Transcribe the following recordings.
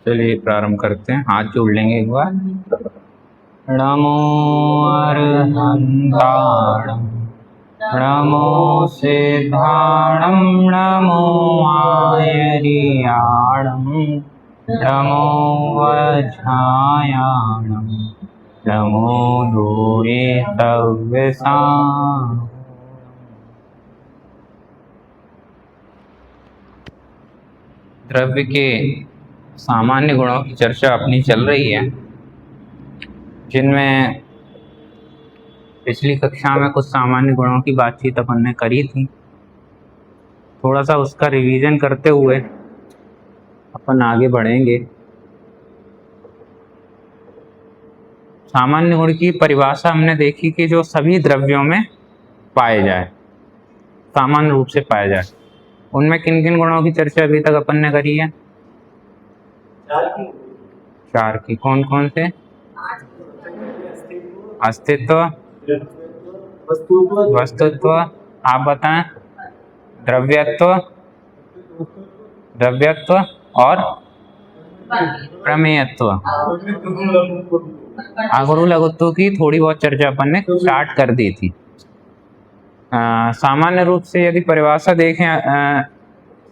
चलिए प्रारंभ करते हैं। हाथ जोड़ लेंगे एक बार। नमो अर्हन्ताणं नमो सिद्धाणं नमो आयर्याणं नमो वज्रायाणं नमो दूरे सव्यसाम्। द्रव्य के सामान्य गुणों की चर्चा अपनी चल रही है, जिनमें पिछली कक्षा में कुछ सामान्य गुणों की बातचीत अपन ने करी थी। थोड़ा सा उसका रिवीजन करते हुए अपन आगे बढ़ेंगे। सामान्य गुण की परिभाषा हमने देखी कि जो सभी द्रव्यों में पाए जाए, सामान्य रूप से पाए जाए। उनमें किन किन गुणों की चर्चा अभी तक अपन ने करी है? चार की। कौन कौन से? अस्तित्व, वस्तुत्व, आप बताएं। द्रव्यत्व और प्रमेयत्व। गुरु लघुत्व की थोड़ी बहुत चर्चा अपन ने स्टार्ट कर दी थी। सामान्य रूप से यदि परिभाषा देखें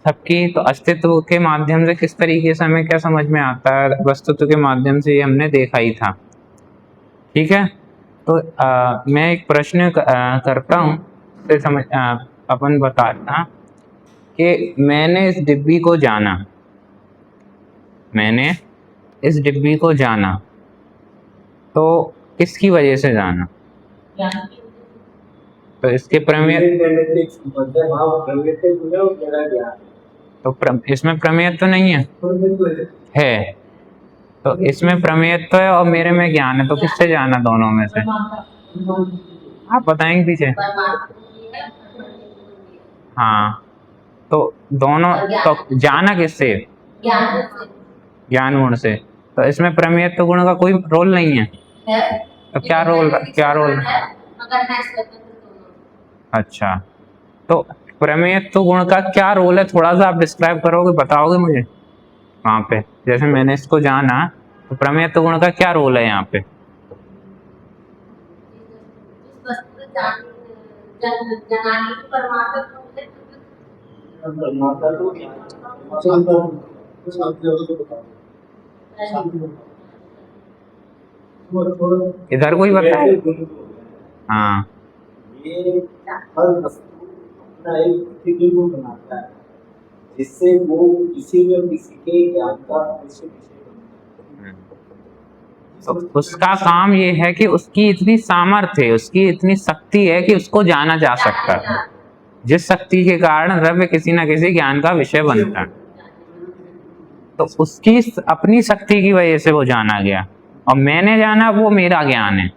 सबकी, तो अस्तित्व के माध्यम से किस तरीके से हमें क्या समझ में आता है, वस्तुत्व के माध्यम से ये हमने देखा ही था। ठीक है, तो मैं एक प्रश्न करता हूँ, फिर समझ अपन बताता कि मैंने इस डिब्बी को जाना, तो किसकी वजह से जाना? तो इसके प्रमेय, तो इसमें प्रमेय तो नहीं है? तो इसमें प्रमेयत्व है और मेरे में ज्ञान है, तो किससे जाना दोनों में से? आप बताएंगे पीछे। हाँ, तो दोनों, तो जाना किससे? ज्ञान गुण से। तो इसमें प्रमेयत्व गुण का कोई रोल नहीं है? तो क्या रोल? अच्छा, तो प्रमेयत्व गुण का क्या रोल है, थोड़ा सा आप डिस्क्राइब करोगे, बताओगे मुझे वहां पे? जैसे मैंने इसको जाना, तो प्रमेयत्व गुण का क्या रोल है यहाँ पे? इधर कोई बताए? हाँ, ये हर वस्तु अपना एक गुण बनाता है, जिससे वो किसी न किसी के ज्ञान का विषय बनता है। तो उसका काम ये है कि उसकी इतनी सामर्थ्य है, उसकी इतनी शक्ति है कि उसको जाना जा सकता है, जिस शक्ति के कारण द्रव्य किसी न किसी ज्ञान का विषय बनता है। तो उसकी अपनी शक्ति की वजह से वो जाना गया, और मैंने जाना वो मेरा ज्ञान है।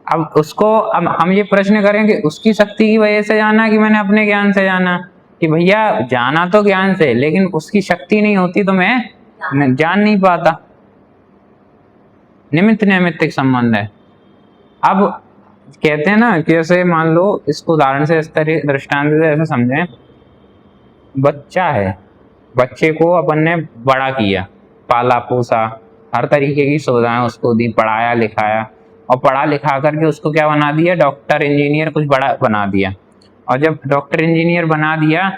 अब उसको, अब हम ये प्रश्न करेंगे उसकी शक्ति की वजह से जाना कि मैंने अपने ज्ञान से जाना? कि भैया जाना तो ज्ञान से, लेकिन उसकी शक्ति नहीं होती तो मैं जान नहीं पाता। निमित्त नैमित्तिक संबंध है। अब कहते हैं ना कि जैसे मान लो, इसको उदाहरण से, इस तरह दृष्टांत से ऐसे समझें, बच्चा है, बच्चे को अपन ने बड़ा किया, पाला पोसा, हर तरीके की सुविधाएं उसको दी, पढ़ाया लिखाया, और पढ़ा लिखा करके उसको क्या बना दिया? डॉक्टर इंजीनियर कुछ बड़ा बना दिया। और जब डॉक्टर इंजीनियर बना दिया,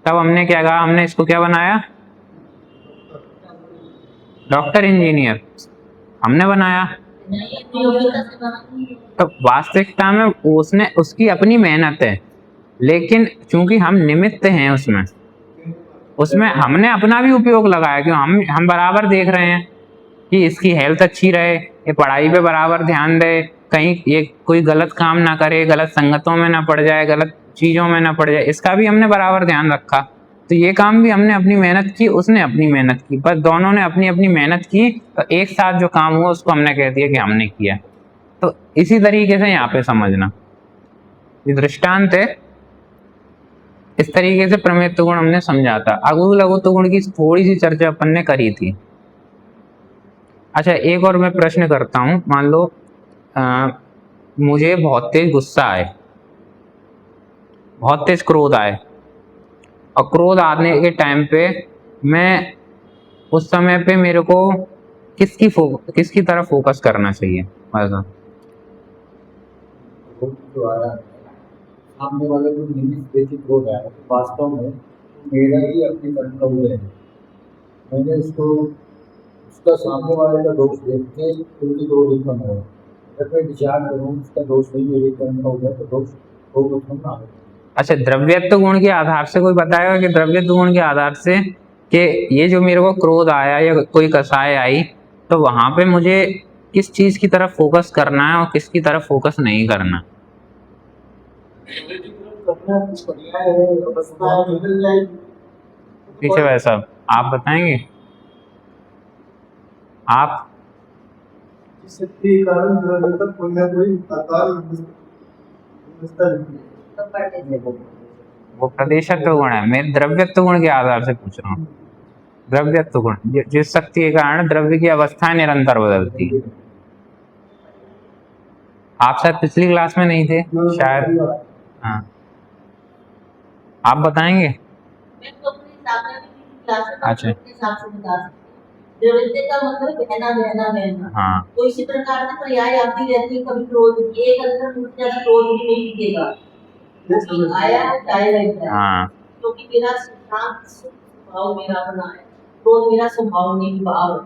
तब हमने क्या कहा? हमने इसको क्या बनाया? डॉक्टर इंजीनियर हमने बनाया। तो वास्तविकता में उसने, उसकी अपनी मेहनत है, लेकिन चूंकि हम निमित्त हैं उसमें हमने अपना भी उपयोग लगाया। क्यों? हम बराबर देख रहे हैं कि इसकी हेल्थ अच्छी रहे, ये पढ़ाई पे बराबर ध्यान दे, कहीं ये कोई गलत काम ना करे, गलत संगतों में ना पड़ जाए, गलत चीजों में ना पड़ जाए, इसका भी हमने बराबर ध्यान रखा। तो ये काम भी हमने अपनी मेहनत की, उसने अपनी मेहनत की, बस दोनों ने अपनी अपनी मेहनत की, तो एक साथ जो काम हुआ उसको हमने कह दिया कि हमने किया। तो इसी तरीके से यहाँ पे समझना, ये दृष्टांत है। इस तरीके से प्रमेयत्व गुण हमने समझा था। अगुरु लघुत्व गुण की थोड़ी सी चर्चा अपन ने करी थी। अच्छा, एक और मैं प्रश्न करता हूं। मान लो मुझे बहुत तेज गुस्सा आए, बहुत तेज क्रोध आए, और क्रोध आने के टाइम पे मैं उस समय पे मेरे को किसकी तरफ फोकस करना चाहिए? बस जो आया है, सामने वाले को निमित्त देखिए हो रहा है, वास्तव में मेरा ही अपनी कंट्रोल है। मैंने उसको उसका सामने वाले का दोष देख के उनकी क्रोध उत्पन्न हो। जब मैं विचार करूँ उसका दोष नहीं मेरे कर्म का हो गया तो दोष क्रोध उत्पन्न ना हो। अच्छा, द्रव्यत्व गुण के आधार से कोई बताएगा कि द्रव्यत्व गुण के आधार से कि ये जो मेरे को क्रोध आया या कोई कसाय आई, तो वहां पे मुझे किस चीज की तरफ फोकस करना है और किसकी तरफ फोकस नहीं करना? पीछे भाई साहब आप बताएंगे? आप शक्ति के कारण द्रव्य का कोई ना कोई आकार वो प्रदेशत्व गुण है, मैं द्रव्यत्व गुण के आधार से पूछ रहा हूँ। द्रव्यत्व गुण जिस शक्ति के कारण द्रव्य की अवस्थाएं निरंतर बदलती है। आप शायद पिछली क्लास में नहीं थे शायद। हाँ, आप बताएंगे? अच्छा, द्रव्यत्व का मतलब बहना बहना बहना। हाँ, तो इसी प्रकार से पर्याय आती रहती है। कभी क्रोध एक अंदर मुझे ज्यादा क्रोध भी नहीं दिखेगा, आया है जाएगा ही। हाँ, क्योंकि मेरा शांत स्वभाव मेरा बना है, क्रोध मेरा स्वभाव नहीं भाव है।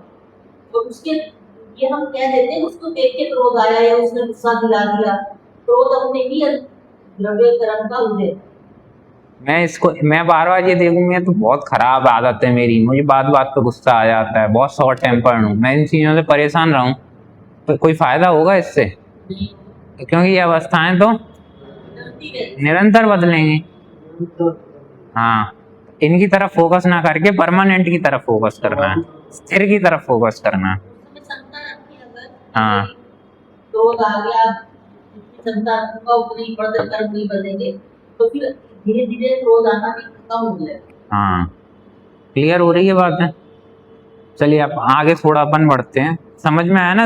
तो उसके ये हम कह देते हैं उसको देख के क्रोध आया या उसने गुस्सा दिला दिया, क्रोध अपने ही द्रव्य कर्म का उदय। मैं बार बार ये देखूंगा तो बहुत खराब आदत है मेरी, मुझे बात बात पे गुस्सा आ जाता है, बहुत शॉर्ट टेम्पर्ड हूँ मैं, इन चीजों से परेशान रहूं तो कोई फायदा होगा इससे? क्योंकि ये अवस्थाएं तो निरंतर बदलेंगी। हाँ, इनकी तरफ फोकस ना करके परमानेंट की तरफ फोकस करना है, स्थिर की तरफ फोकस करना है। हाँ, क्रोध आ गया, क्षमता का उतनी बढ़ते कर्म नहीं बदलेंगे तो फिर धीरे धीरे क्रोध आना भी कम हो जाएगा। हाँ, क्लियर हो रही है बात है? चलिए अब आगे थोड़ा अपन बढ़ते हैं। समझ में आया ना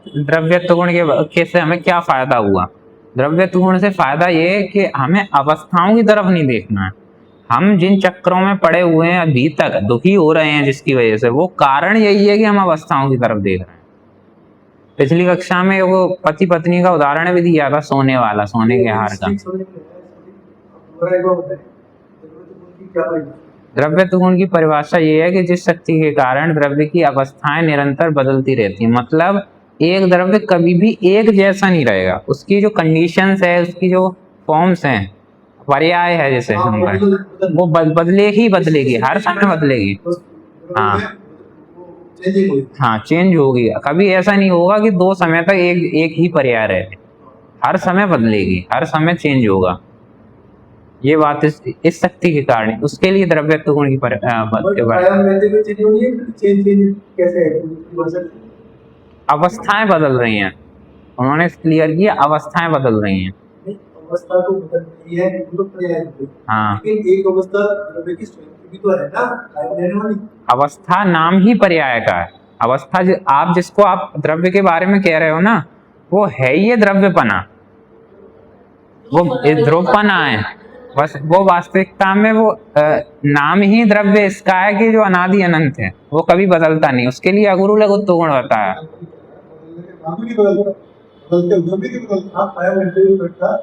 द्रव्यत्व गुण के से हमें क्या फायदा हुआ? द्रव्यत्व गुण से फायदा ये है कि हमें अवस्थाओं की तरफ नहीं देखना है। हम जिन चक्रों में पड़े हुए हैं अभी तक दुखी हो रहे हैं जिसकी वजह से, वो कारण यही है कि हम अवस्थाओं की तरफ देख रहे हैं। पिछली कक्षा में वो पति पत्नी का उदाहरण भी दिया था, सोने वाला, सोने के हार का। द्रव्यत्व गुण की परिभाषा ये है कि जिस शक्ति के कारण द्रव्य की अवस्थाएं निरंतर बदलती रहती हैं, मतलब एक द्रव्य कभी भी एक जैसा नहीं रहेगा, उसकी जो कंडीशंस है, उसकी जो फॉर्म्स हैं, पर्याय है जैसे हम कहें, वो बदले ही बदलेगी, हर समय बदलेगी। हाँ हाँ, चेंज होगी। कभी ऐसा नहीं होगा कि दो समय तक एक ही पर्याय रहे, हर समय बदलेगी, हर समय चेंज होगा। ये बात इस शक्ति के कारण, उसके लिए द्रव्यत्व गुण की अवस्थाएं बदल रही हैं, उन्होंने क्लियर किया, अवस्थाएं बदल रही हैं। अवस्था तो बदल रही है, तो पर्याय है। हाँ, लेकिन एक अवस्था द्रव्य की स्वयं भी तो है ना, कायम रहने वाली। अवस्था नाम ही पर्याय का है। अवस्था आप जिसको आप द्रव्य के बारे में कह रहे हो ना, वो है ये द्रव्यपना, वो ध्रुवपना है। बस वो वास्तविकता में वो नाम ही द्रव्य इसका है कि जो अनादि अनंत है, वो कभी बदलता नहीं। उसके लिए अगुरु लघुत्व गुण बताया।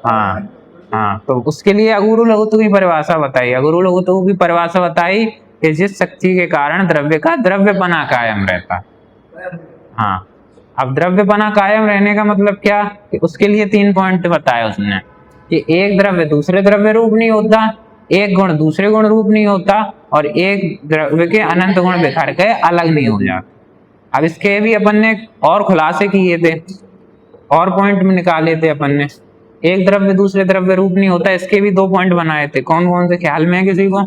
हाँ हाँ, तो उसके लिए अगुरु लघुत्व की परिभाषा बताई। अगुरु लघुत्व की परिभाषा बताई कि जिस शक्ति के कारण द्रव्य का द्रव्यपना कायम रहता। हाँ, अब द्रव्यपना कायम रहने का मतलब क्या कि उसके लिए 3 पॉइंट बताया उसने कि एक द्रव्य दूसरे द्रव्य रूप नहीं होता, एक गुण दूसरे गुण रूप नहीं होता, और एक द्रव्य के अनंत गुण बिखर के अलग नहीं हो जाता। अब इसके भी अपन ने और खुलासे किए थे, और पॉइंट में निकाले थे अपन ने। एक द्रव्य दूसरे द्रव्य रूप नहीं होता, इसके भी 2 पॉइंट बनाए थे। कौन कौन से ख्याल में है किसी को?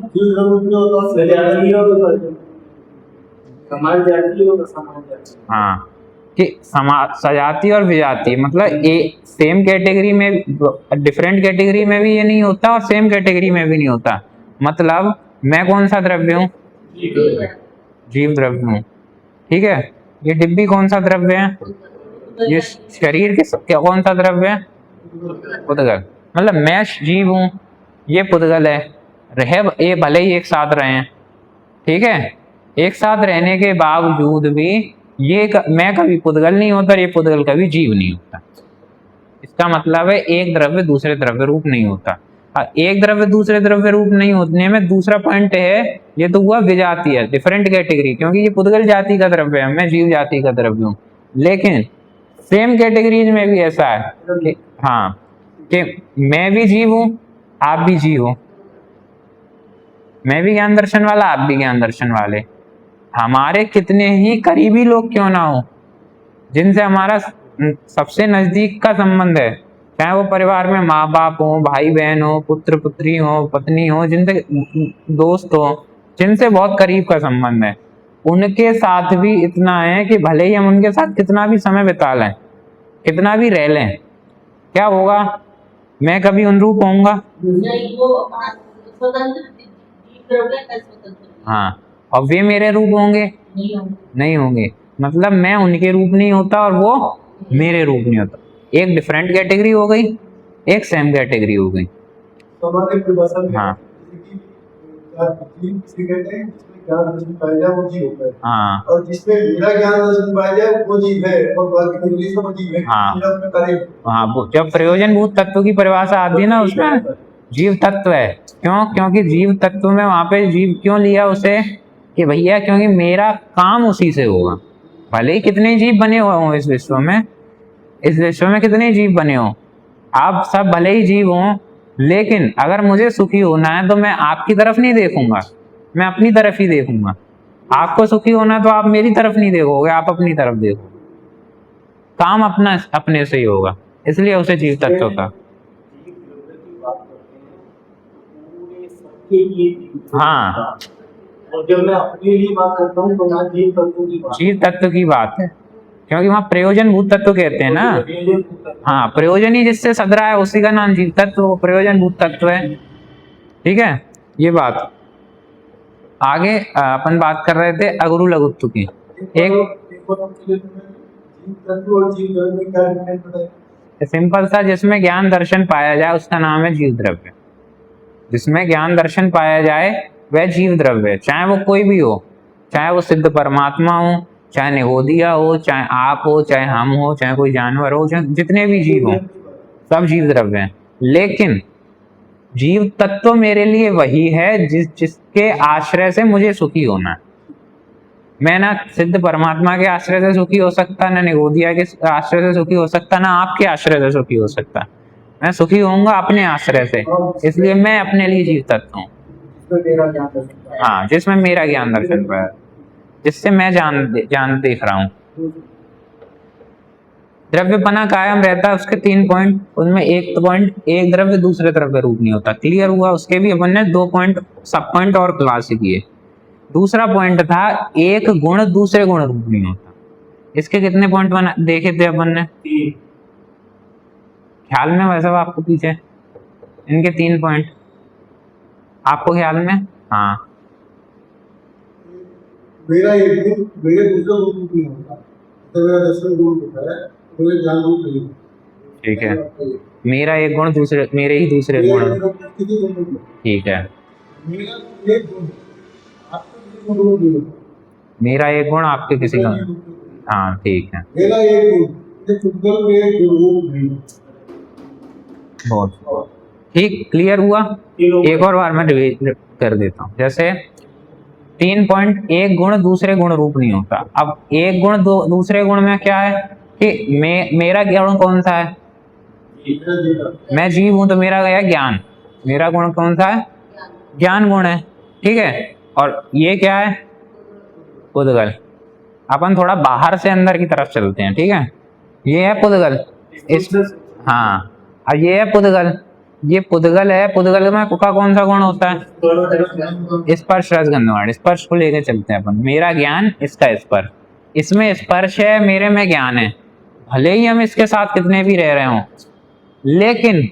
हाँ, कि सजाती और विजाती, मतलब एक सेम कैटेगरी में, डिफरेंट कैटेगरी में भी ये नहीं होता और सेम कैटेगरी में भी नहीं होता। मतलब मैं कौन सा द्रव्य हूँ? जीव द्रव्य हूँ, ठीक है। ये डिब्बी कौन सा द्रव्य है? ये शरीर के कौन सा द्रव्य है? पुद्गल। मतलब मैं जीव हूँ, ये पुद्गल है, रहे ये भले ही एक साथ रहे हैं, ठीक है। एक साथ रहने के बावजूद भी मैं कभी पुद्गल नहीं होता और ये पुद्गल कभी जीव नहीं होता। इसका मतलब है एक द्रव्य दूसरे द्रव्य रूप नहीं होता। एक द्रव्य दूसरे द्रव्य रूप नहीं होने में दूसरा पॉइंट है, ये तो हुआ विजातीय डिफरेंट कैटेगरी, क्योंकि ये पुद्गल जाति का द्रव्य है, मैं जीव जाति का द्रव्य हूँ। लेकिन सेम कैटेगरीज में भी ऐसा है कि हाँ, कि मैं भी जीव हूं, आप भी जीव हो, मैं भी ज्ञान दर्शन वाला, आप भी ज्ञान दर्शन वाले। हमारे कितने ही करीबी लोग क्यों ना हो, जिनसे हमारा सबसे नजदीक का संबंध है, चाहे वो परिवार में माँ बाप हो, भाई बहन हो, पुत्र पुत्री हो, पत्नी हो, जिनसे दोस्त हो, जिनसे बहुत करीब का संबंध है, उनके साथ भी इतना है कि भले ही हम उनके साथ कितना भी समय बिता लें, कितना भी रह लें, क्या होगा, मैं कभी अनुरूप होऊंगा। नहीं, वो अपना स्वतंत्र जीव द्रव्य का स्वतंत्र हाँ, और वे मेरे रूप होंगे नहीं होंगे। नहीं होंगे, मतलब मैं उनके रूप नहीं होता और वो मेरे रूप नहीं होता। एक डिफरेंट कैटेगरी हो गई, एक सेम कैटेगरी हो गई। हमारे परिभाषा में हाँ जीव किसे कहते हैं? जिसमें ज्ञान दर्शन पाया जाए वो जीव होता है। हाँ और जिसमें मेरा ज्ञान दर्शन पाया जाए वो जीव है, और बाकी इंग्लिश में जीव है। हाँ। मेरा उसमें कार्य हाँ, जब प्रयोजनभूत तत्व की परिभाषा आती है ना, उसमें जीव तत्व है। क्यों? क्योंकि जीव तत्व में वहां पे जीव क्यों लिया उसे, कि भैया क्योंकि मेरा काम उसी से होगा। भले ही कितने जीव बने हुए हों इस विश्व में, इस विश्व में कितने जीव बने हों, आप सब भले ही जीव हों, लेकिन अगर मुझे सुखी होना है तो मैं आपकी तरफ नहीं देखूंगा, मैं अपनी तरफ ही देखूंगा। आपको सुखी होना तो आप मेरी तरफ नहीं देखोगे, आप अपनी तरफ देखोगे। काम अपना अपने से ही होगा, इसलिए उसे जीव तत्व का। हाँ, और जब मैं अपने लिए बात करता हूँ तो ना जीव तत्व की बात, जीव तत्व की बात है, क्योंकि वहाँ प्रयोजन भूत तत्व कहते हैं ना। हाँ, प्रयोजन ही जिससे सदरा है उसी का नाम जीव तत्व, प्रयोजन भूत तत्व है। ठीक है, ये बात। आगे अपन बात कर रहे थे अगुरु लघुत्व की। सिंपल सा, जिसमें ज्ञान दर्शन पाया जाए उसका नाम है जीव द्रव्य। जिसमें ज्ञान दर्शन पाया जाए वह जीव द्रव्य है, चाहे वो कोई भी हो, चाहे वो सिद्ध परमात्मा हो, चाहे निगोदिया हो, चाहे आप हो, चाहे हम हो, चाहे कोई जानवर हो, चाहे जितने भी जीव हो, सब जीव द्रव्य हैं। लेकिन जीव तत्व मेरे लिए वही है जिसके आश्रय से मुझे सुखी होना है। मैं ना सिद्ध परमात्मा के आश्रय से सुखी हो सकता, ना निगोदिया के आश्रय से सुखी हो सकता, ना आपके आश्रय से सुखी हो सकता। मैं सुखी होऊंगा अपने आश्रय से, इसलिए मैं अपने लिए जीव तत्व हूँ। हाँ, जिसमें मेरा ज्ञान दर्शन पाया, जिससे मैं जान देख रहा हूँ। द्रव्यपना कायम रहता है, उसके 3 पॉइंट, उनमें एक पॉइंट, एक द्रव्य दूसरे द्रव्य रूप नहीं होता। क्लियर हुआ? उसके भी अपन ने 2 पॉइंट सब पॉइंट और क्लास किए। दूसरा पॉइंट था एक गुण दूसरे गुण रूप नहीं होता। इसके कितने पॉइंट बना देखे थे अपन ने? ख्याल में वैसे आपको पीछे इनके 3 पॉइंट आपको ख्याल में? हाँ, मेरा एक गुण मेरे दूसरे गुण नहीं होता, तो मेरा दसवें गुण होता है, मेरे ज्ञान रूप नहीं होता। ठीक है, मेरा एक गुण दूसरे, मेरे ही दूसरे गुण। ठीक है, मेरा एक गुण आपके किसी गुण नहीं होता, मेरा एक गुण आपके किसी का। हाँ, ठीक है, मेरा एक गुण पुद्गल में एक गुण रूप नहीं। बहुत ठीक, क्लियर हुआ? एक और बार मैं रिवीज कर देता हूँ। जैसे 3 पॉइंट, एक गुण दूसरे गुण रूप नहीं होता। अब एक गुण दूसरे गुण में क्या है कि मेरा गुण कौन सा है? मैं जीव हूं तो मेरा गया ज्ञान, मेरा गुण कौन सा है? ज्ञान गुण है। ठीक है, और ये क्या है? पुद्गल। अपन थोड़ा बाहर से अंदर की तरफ चलते हैं। ठीक है, ये है पुद्गल, इस हाँ, और ये है पुद्गल, ये पुद्गल है। पुद्गल में का कौन सा गुण होता है? स्पर्श रस गंध वाणी। स्पर्श को लेकर चलते हैं अपन, मेरा ज्ञान, इसका स्पर्श। इसमें स्पर्श है, मेरे में ज्ञान है। भले ही हम इसके साथ कितने भी रह रहे हों, लेकिन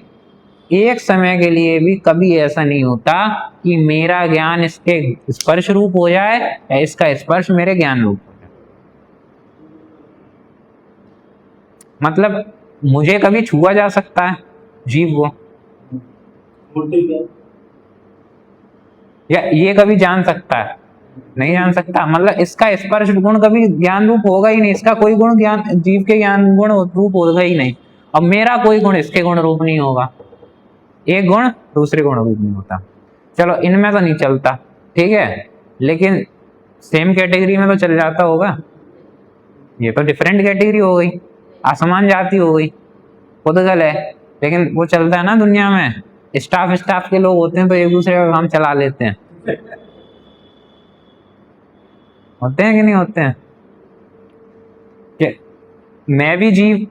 एक समय के लिए भी कभी ऐसा नहीं होता कि मेरा ज्ञान इसके स्पर्श रूप हो जाए या इसका स्पर्श मेरे ज्ञान रूप हो जाए। मतलब मुझे कभी छुआ जा सकता है जीव को, या ये कभी जान सकता है, नहीं जान सकता, मतलब इसका स्पर्श गुण कभी ज्ञान रूप होगा ही नहीं, इसका कोई गुण ज्ञान जीव के ज्ञान गुण रूप होगा ही नहीं, और मेरा कोई गुण इसके गुण रूप नहीं होगा, एक गुण दूसरे गुण रूप नहीं होता। चलो इनमें तो नहीं चलता, ठीक है, लेकिन सेम कैटेगरी में तो चल जाता होगा। ये तो डिफरेंट कैटेगरी हो गई, आसमान जाति हो गई, खुदगल है, लेकिन वो चलता है ना दुनिया में, स्टाफ के लोग होते हैं तो एक दूसरे का काम चला लेते हैं, होते हैं कि नहीं होते हैं? कि मैं भी जीव,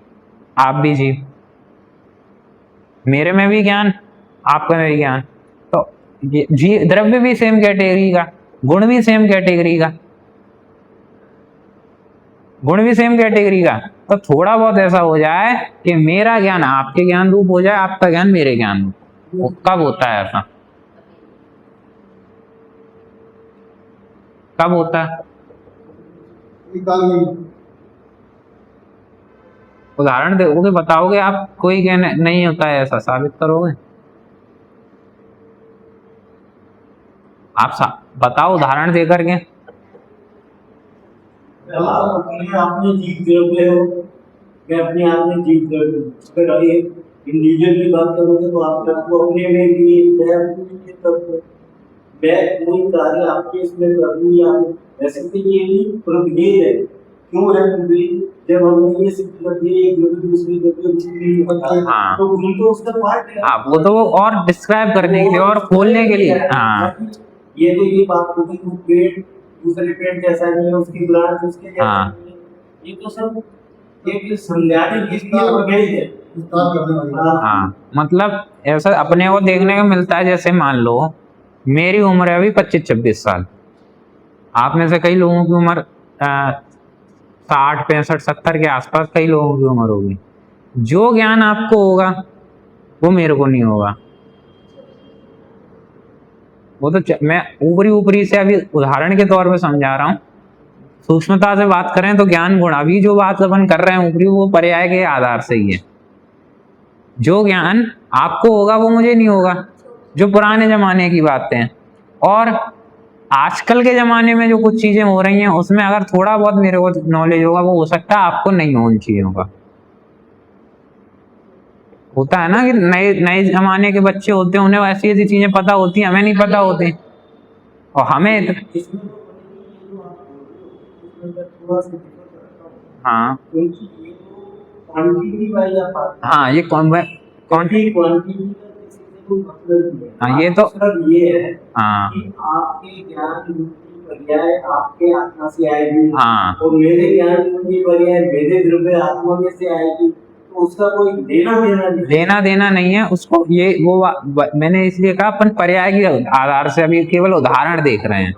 आप भी जीव, मेरे में भी ज्ञान, आपका में भी ज्ञान, तो ये जीव द्रव्य भी सेम कैटेगरी का, गुण भी सेम कैटेगरी का, गुण भी सेम कैटेगरी का, तो थोड़ा बहुत ऐसा हो जाए कि मेरा ज्ञान आपके ज्ञान रूप हो जाए, आपका ज्ञान मेरे ज्ञान रूप, वो कब होता है ऐसा? कब होता है? उदाहरण दोगे, बताओगे आप? कोई ज्ञान नहीं होता है ऐसा, साबित करोगे आप? बताओ उदाहरण देकर के। अपने आप में जीव द्रव्य हो, मैं अपने आप में जीव द्रव्य हूँ। अगर ये इंडिविजुअल की बात करोगे तो आप आपको अपने में भी मैं कोई कार्य आपके इसमें कर दूं या वैसे तो ये भी प्रभेद है। क्यों है प्रभेद? जब हमने ये सिद्ध कर दिया एक द्रव्य दूसरी द्रव्य हाँ, तो गुण तो उसका पार्ट है। हाँ, वो तो वो और डिस्क्राइब करने के लिए और खोलने के लिए। हाँ, ये तो ये बात होगी कि पेड़ दूसरे पेड़ जैसा नहीं है, उसकी ब्रांच उसके जैसा हाँ, नहीं है। ये तो सब एक समझाने के लिए प्रभेद है। हाँ, मतलब ऐसा अपने को देखने को मिलता है, जैसे मान लो मेरी उम्र है अभी 25-26 साल, आप में से कई लोगों की उम्र 60, 65, 70 के आसपास कई लोगों की उम्र होगी। जो ज्ञान आपको होगा वो मेरे को नहीं होगा। वो तो मैं ऊपरी से अभी उदाहरण के तौर पे समझा रहा हूँ। सूक्ष्मता से बात करें तो ज्ञान गुण, अभी जो बात अपन कर रहे हैं ऊपरी, वो पर्याय के आधार से ही है। जो ज्ञान आपको होगा वो मुझे नहीं होगा, जो पुराने जमाने की बातें हैं। और आजकल के जमाने में जो कुछ चीजें हो रही हैं उसमें अगर थोड़ा बहुत मेरे को नॉलेज होगा, वो हो सकता है आपको नहीं हो उन चीजों का। होता है ना कि नए नए जमाने के बच्चे होते हैं, उन्हें ऐसी ऐसी चीजें पता होती हैं, हमें नहीं पता होती, और हमें हाँ, हाँ, ये कौन हाँ, ये तो ये है हाँ, कि आपके ज्ञान की पर्याय आपके आत्मा से आएगी, हाँ, और मेरे ज्ञान की पर्याय मेरे द्रव्य आत्मा में से आएगी, तो उसका कोई लेना देना नहीं है उसको। ये मैंने इसलिए कहा अपन पर्याय के आधार से अभी केवल उदाहरण देख रहे हैं।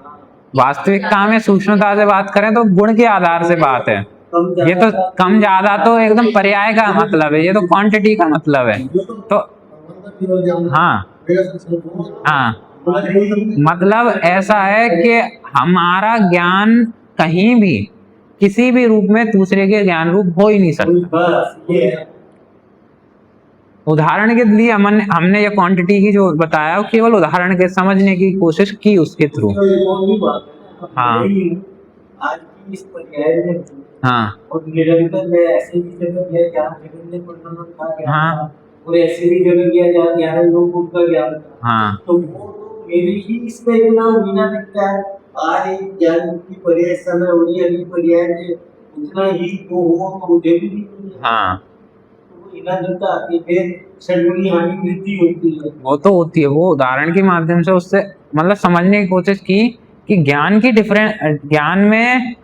वास्तविकता में सूक्ष्मता से बात करें तो गुण के आधार से बात है। ये तो कम ज्यादा तो एकदम पर्याय का मतलब है, ये तो क्वांटिटी का मतलब है। तो हाँ, हाँ, मतलब ऐसा है कि हमारा ज्ञान कहीं भी किसी भी रूप में दूसरे के ज्ञान रूप हो ही नहीं सकता। उदाहरण के लिए हमने ये क्वांटिटी की जो बताया केवल उदाहरण के समझने की कोशिश की उसके थ्रू। हाँ, आज की इस पर्याय में हाँ, और निरंतर मैं ऐसे भी जगह गया जहाँ जगन्य परमानंद का ज्ञान हाँ, था, और ऐसे भी जगह गया जहाँ 11 लोगों का ज्ञान था। हाँ, तो वो तो मेरी ही इसमें इतना मीना दिखता है। आज एक ज्ञान की पर्याय समय हो रही है, पर्याय में उतना ही वो हो तो मुझे भी नहीं है। हाँ, तो वो इतना दिखता है कि फिर षड्गुणी हानि वृद्धि होती है। वो तो होती है। वो उदाहरण के माध्यम से उससे मतलब समझने की कोशिश की कि ज्ञान की ज्ञान में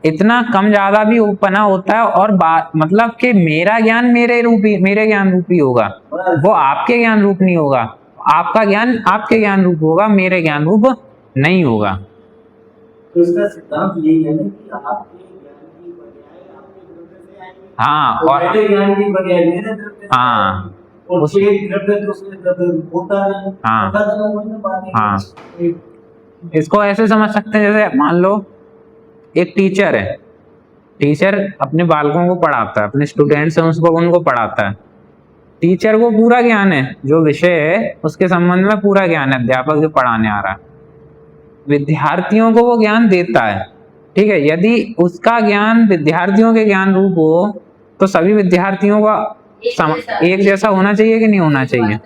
इतना कम ज्यादा भी उपना होता है, और बात मतलब कि मेरा ज्ञान मेरे ज्ञान रूपी होगा, वो आपके ज्ञान रूप नहीं होगा। आपका ज्ञान आपके ज्ञान रूप होगा, मेरे ज्ञान रूप नहीं होगा। तो इसका सिद्धांत यही है कि आपके ज्ञान की पर्याय आपके द्रव्य से आएगी। हाँ, और और मेरे ज्ञान की पर्याय मेरे द्रव्य से हाँ, आएगी। और एक द्रव्य दूसरे द्रव्य होता है। हाँ, होता है तो वही बात है। हाँ, इसको ऐसे समझ सकते हैं जैसे मान लो एक टीचर है, टीचर अपने बालकों को पढ़ाता है, अपने स्टूडेंट्स हैं उनको पढ़ाता है। टीचर को पूरा ज्ञान है, जो विषय है उसके संबंध में पूरा ज्ञान है, अध्यापक जो पढ़ाने आ रहा है। विद्यार्थियों को वो ज्ञान देता है, ठीक है। यदि उसका ज्ञान विद्यार्थियों के ज्ञान रूप हो तो सभी विद्यार्थियों का एक जैसा होना चाहिए कि नहीं होना चाहिए?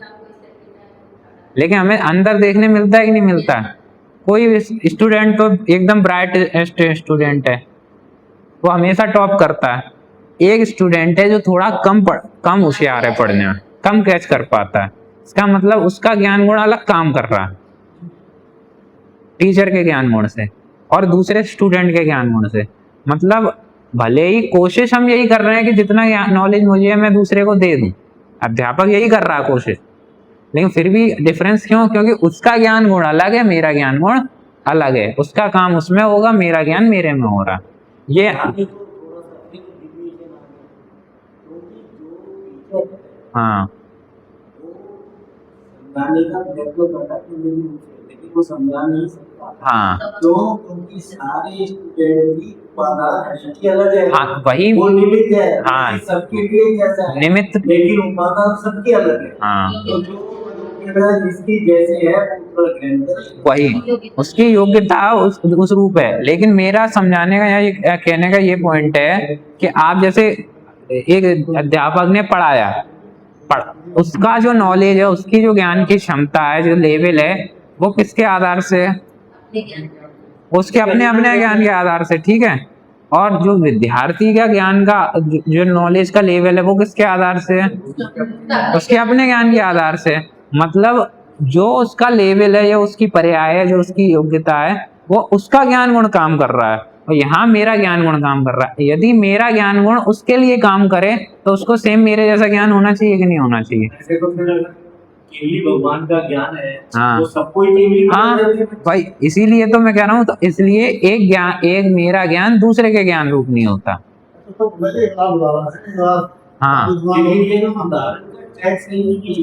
लेकिन हमें अंदर देखने मिलता है कि नहीं मिलता है? कोई स्टूडेंट तो एकदम ब्राइट स्टूडेंट है, वो हमेशा टॉप करता है। एक स्टूडेंट है जो थोड़ा कम होशियार है पढ़ने में, कम कैच कर पाता है, इसका मतलब उसका ज्ञान गुण अलग काम कर रहा है टीचर के ज्ञान गुण से और दूसरे स्टूडेंट के ज्ञान गुण से। मतलब भले ही कोशिश हम यही कर रहे हैं कि जितना नॉलेज मुझे है मैं दूसरे को दे दूं, अध्यापक यही कर रहा है कोशिश, लेकिन फिर भी डिफरेंस क्यों? क्योंकि उसका ज्ञान गुण अलग है, मेरा ज्ञान गुण अलग है। उसका काम उसमें होगा, मेरा ज्ञान मेरे में हो रहा। ये आगे तो थोड़ा सा एक डिविएशन आ गया, क्योंकि जो टीचर है हाँ वो समझाने का प्रयत्न करता है कि मेरी रूप से, लेकिन वो समझा नहीं सकता। हाँ क्यों? क्योंकि सारे स्टूडेंट की उपादान दृष्टि अलग है। हाँ वही वो निमित्त है, हाँ लेकिन सबके लिए जैसा है, निमित्त लेकिन उपादान सबके अलग है। हाँ तो जो जिसकी जैसे है वो ग्रहण करे। वही उसकी योग्यता उस रूप है। लेकिन मेरा समझाने का या कहने का ये पॉइंट है कि आप जैसे एक अध्यापक ने पढ़ाया, उसका जो नॉलेज है, उसकी जो ज्ञान की क्षमता है, जो लेवल है, वो किसके आधार से है? उसके अपने अपने ज्ञान के आधार से, ठीक है। और जो विद्यार्थी का ज्ञान का जो नॉलेज का लेवल है वो किसके आधार से है? उसके अपने ज्ञान के आधार से। मतलब जो उसका लेवल है या उसकी पर्याय है, जो उसकी योग्यता है, वो उसका ज्ञान गुण काम कर रहा है और यहाँ मेरा ज्ञान गुण काम कर रहा है। यदि मेरा ज्ञान गुण उसके लिए काम करे तो उसको सेम मेरे जैसा ज्ञान होना चाहिए कि नहीं होना चाहिए? ऐसे तो फिर केवली भगवान का ज्ञान है, हाँ। वो सबको ही केवली हाँ भाई, इसीलिए तो मैं कह रहा हूँ, तो इसलिए एक मेरा ज्ञान दूसरे के ज्ञान रूप नहीं होता। तो पहले आप बता हाँ लेकिन ये जो उदाहरण का टैक्स नहीं की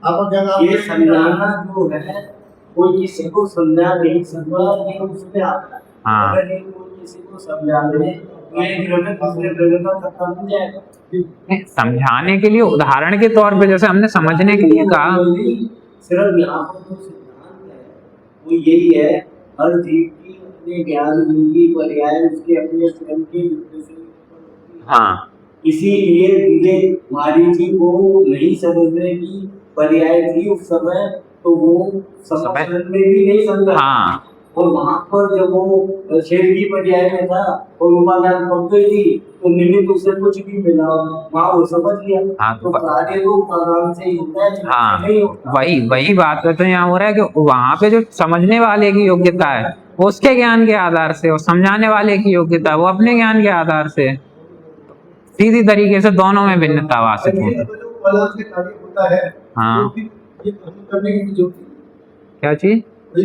आप क्या ये समझाना जो है, कोई किसी को समझा नहीं सकता, ये उसमें आता है। हाँ। अगर ये कोई किसी को समझा दे तो एक ग्रह दूसरे ग्रह का खत्म हो जाएगा। समझाने के लिए उदाहरण के तौर पे, जैसे हमने समझने के लिए कहा, सिर्फ यहाँ पर जो सिद्धांत है वो यही है, हर जीव की अपने ज्ञान की पर्याय उसके अपने स्वयं के हाँ इसीलिए मुझे मारी जी को नहीं समझने की पर्याय थी उस समय, तो वो समझ में भी नहीं समझा। हाँ और वहां पर जब वो शेर की पर्याय में था और उपादान पक गई थी तो निमित्त उसे कुछ भी मिला, वहां वो समझ लिया। हाँ तो कार्य तो उपादान से ही होता है, हाँ नहीं होता। वही बात है। तो यहाँ हो रहा है कि वहां पे जो समझने वाले की योग्यता है वो उसके ज्ञान के आधार से, और समझाने वाले की योग्यता है वो अपने ज्ञान के आधार से। सीधी तरीके से दोनों में भिन्नता वासित होती है। हाँ क्या चीज? हाँ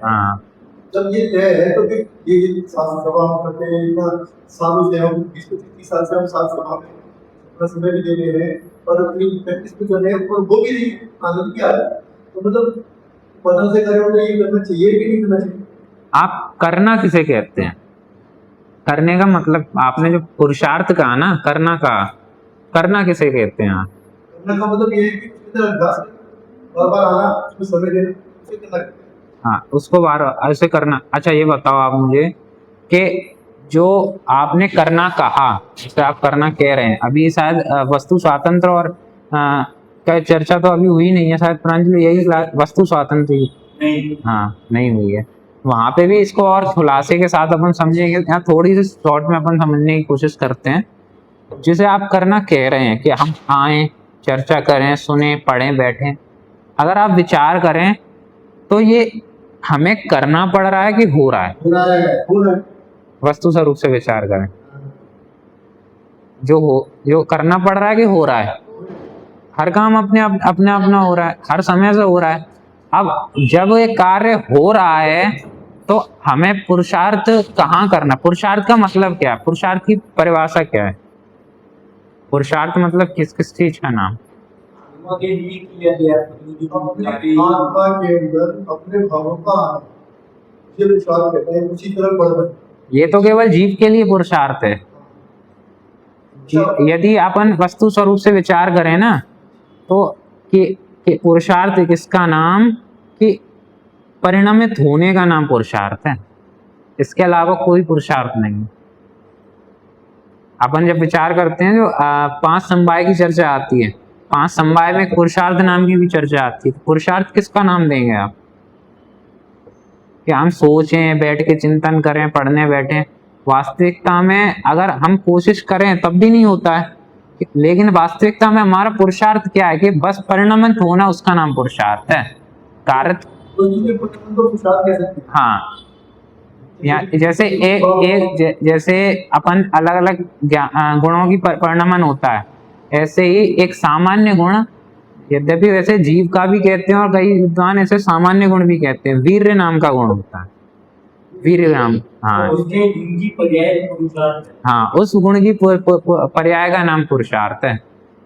हाँ जब ये तय है तो फिर ये सभा हम करते हैं, इतना सालों से हम 20-25 साल से हम सभा में अपना समय भी दे रहे हैं और अपनी प्रैक्टिस भी कर रहे हैं, और वो भी आनंद क्या है। तो मतलब पता से करें तो ये करना चाहिए कि नहीं करना चाहिए? आप करना किसे कहते हैं? करने का मतलब आपने जो पुरुषार्थ कहा ना, करना कहा, करना किसे कहते हैं आप? करने का मतलब ये है कि बार-बार आना, उसमें समय देना, उसे करना। हाँ, उसको बार ऐसे करना। अच्छा ये बताओ आप मुझे कि जो आपने करना कहा, जैसे आप करना कह रहे हैं, अभी शायद वस्तु स्वातंत्र और का चर्चा तो अभी हुई नहीं है, शायद प्रांजलि यही वस्तु स्वातंत्र नहीं, हाँ नहीं हुई है। वहां पे भी इसको और खुलासे के साथ अपन समझेंगे। यहाँ थोड़ी सी शॉर्ट में अपन समझने की कोशिश करते हैं। जिसे आप करना कह रहे हैं कि हम आए, चर्चा करें, सुने, पढ़ें, बैठें, अगर आप विचार करें तो ये हमें करना पड़ रहा है कि हो रहा है? हो रहा है। वस्तु स्वरूप से विचार करें, जो करना पड़ रहा है कि हो रहा है? हर काम अपना हो रहा है, हर समय से हो रहा है। अब जब एक कार्य हो रहा है तो हमें पुरुषार्थ कहाँ करना? पुरुषार्थ का मतलब क्या है? पुरुषार्थ की परिभाषा क्या है? पुरुषार्थ मतलब किस किस चीज का नाम? आत्मा के लिए किया गया, आत्मा के अंदर अपने भावों का ये पुरुषार्थ कहते हैं, उसी तरह बढ़ना। ये तो केवल जीव के लिए पुरुषार्थ है। यदि अपन वस्तु स्वरूप से विचार करें ना, तो कि पुरुषार्थ किसका नाम, कि परिणमित होने का नाम पुरुषार्थ है, इसके अलावा कोई पुरुषार्थ नहीं। अपन जब विचार करते हैं जो 5 समवाय की चर्चा आती है, 5 समवाय में पुरुषार्थ नाम की भी चर्चा आती है। पुरुषार्थ किसका नाम देंगे आप? कि हम सोचें, बैठ के चिंतन करें, पढ़ने बैठें, वास्तविकता में अगर हम कोशिश करें तब भी नहीं होता है। लेकिन वास्तविकता में हमारा पुरुषार्थ क्या है, कि बस परिणमित होना, उसका नाम पुरुषार्थ है। कार्य हाँ, जैसे जैसे अपन अलग अलग गुणों की परिणमन होता है, ऐसे ही एक सामान्य गुण, यद्यपि वैसे जीव का भी कहते हैं और कई विद्वान ऐसे सामान्य गुण भी कहते हैं, वीर्य नाम का गुण होता है। वीर्य नाम, हाँ हाँ, उस गुण की पर्याय का नाम पुरुषार्थ है,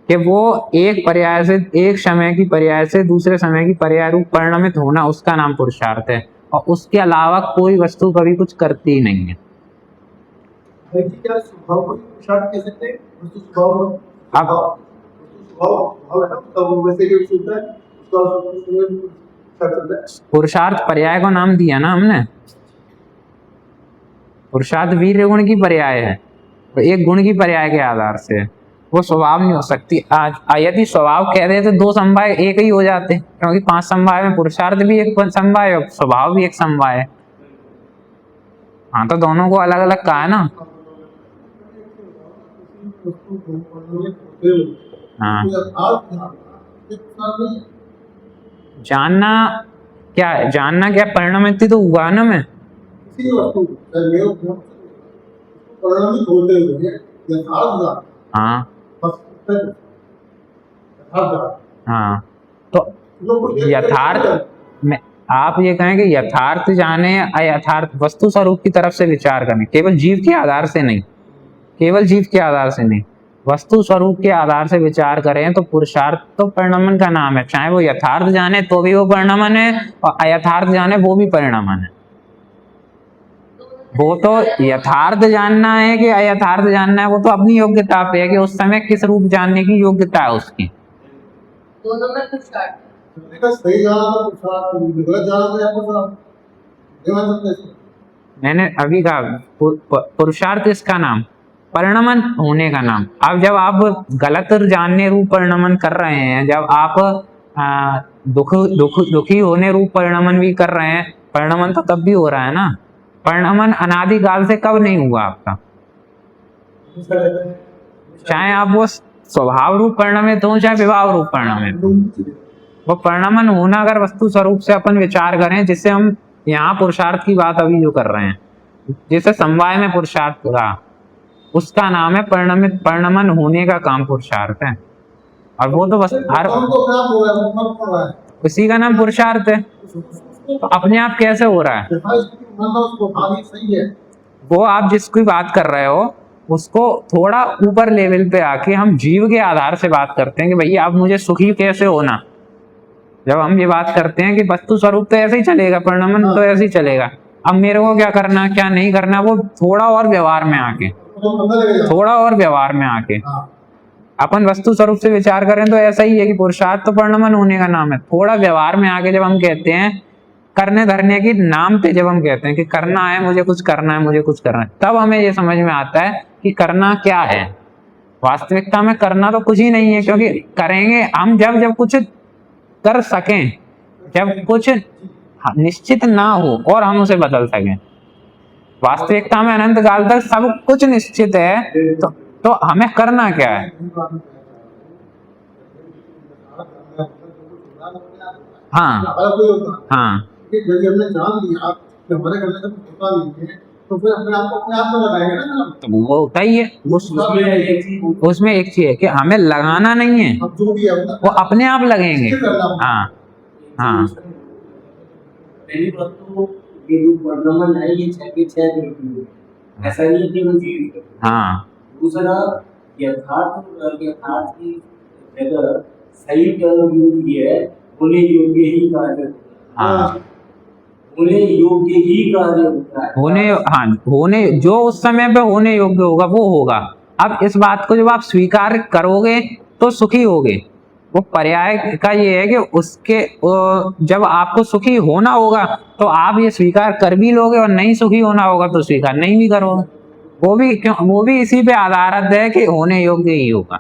कि वो एक पर्याय से, एक समय की पर्याय से दूसरे समय की पर्याय रूप परिणमित होना, उसका नाम पुरुषार्थ है। और उसके अलावा कोई वस्तु कभी कुछ करती ही नहीं है। पुरुषार्थ पर्याय को नाम दिया ना हमने, पुरुषार्थ वीर्य गुण की पर्याय है, तो एक गुण की पर्याय के आधार से वो स्वभाव नहीं हो सकती। यदि स्वभाव कह दे तो 2 समवाय एक ही हो जाते, क्योंकि 5 समवाय में पुरुषार्थ भी एक समवाय है, स्वभाव भी एक समवाय है। हाँ, तो दोनों को अलग अलग कहा है ना। हाँ, जानना क्या है? जानना क्या, परिणमित तो हुआ ना मैं। हाँ हाँ, तो यथार्थ में आप ये कहें कि यथार्थ जाने या अयथार्थ, वस्तु स्वरूप की तरफ से विचार करें, केवल जीव के आधार से नहीं, केवल जीव के आधार से नहीं, वस्तु स्वरूप के आधार से विचार करें, तो पुरुषार्थ तो परिणमन का नाम है। चाहे वो यथार्थ जाने तो भी वो परिणमन है, और अयथार्थ जाने वो भी परिणमन है। वो तो यथार्थ जानना है कि अयथार्थ जानना है, वो तो अपनी योग्यता पे है कि उस समय किस रूप जानने की योग्यता है उसकी। दोनों में पुरुषार्थ, मैंने अभी कहा पुरुषार्थ इसका नाम, परिणमन होने का नाम। अब जब आप गलत जानने रूप परिणमन कर रहे हैं, जब आप दुखी होने रूप परिणमन भी कर रहे हैं, परिणमन तो तब भी हो रहा है ना। परिणमन अनादिकाल से कब नहीं हुआ आपका? चाहे आप वो स्वभाव रूप परिणमित हो, चाहे विभाव रूप परिणमित हो, वो परिणमन होना अगर वस्तु स्वरूप से अपन विचार करें, जिससे हम यहाँ पुरुषार्थ की बात अभी जो कर रहे हैं, जिसे समवाय में पुरुषार्थ रहा, उसका नाम है परिणमित, परिणमन होने का काम पुरुषार्थ है। और वो तो बस हर उसी का नाम पुरुषार्थ है। तो अपने आप कैसे हो रहा है? वो आप जिसकी बात कर रहे हो उसको थोड़ा ऊपर लेवल पे आके हम जीव के आधार से बात करते हैं कि भैया आप मुझे सुखी कैसे होना। जब हम ये बात करते हैं कि वस्तु स्वरूप तो ऐसे ही चलेगा, परिणमन तो ऐसे ही चलेगा, अब मेरे को क्या करना क्या नहीं करना, वो थोड़ा और व्यवहार में आके, थोड़ा और व्यवहार में आके अपन वस्तु स्वरूप से विचार करें तो ऐसा ही है कि पुरुषार्थ तो परिणमन होने का नाम है। थोड़ा व्यवहार में आके जब हम कहते हैं करने धरने की नाम पे, जब हम कहते हैं कि करना है, मुझे कुछ करना है, मुझे कुछ करना है, तब हमें ये समझ में आता है कि करना क्या है। वास्तविकता में करना तो कुछ ही नहीं है, क्योंकि करेंगे हम जब कुछ कर सकें, जब कुछ निश्चित ना हो और हम उसे बदल सकें। वास्तविकता में अनंत काल तक सब कुछ निश्चित है, तो हमें करना क्या है? हाँ हाँ, तो फिर अपने आप को अपने आप में लगाएंगे ना, तो वो होता ही है। उसमें एक चीज है कि हमें लगाना नहीं है, अब जो भी है वो अपने आप लगेंगे। हाँ हाँ, पहली बात तो ये जो परिणमन है ये 6 के 6 बिल्कुल है, ऐसा नहीं है कि वो जीवित है। हाँ, दूसरा यथार्थ की जगह सही टर्म यूज है, होने योग्य ही कार्य, हाँ, होने योग्य ही कार्य होता है। होने, हाँ, होने जो उस समय पे होने योग्य होगा वो होगा, अब इस बात को जब आप स्वीकार करोगे तो सुखी होगे। वो पर्याय का ये है कि उसके जब आपको सुखी होना होगा तो आप ये स्वीकार कर भी लोगे, और नहीं सुखी होना होगा तो स्वीकार नहीं भी करोगे। वो भी इसी पे आधारित है कि होने योग्य ही होगा।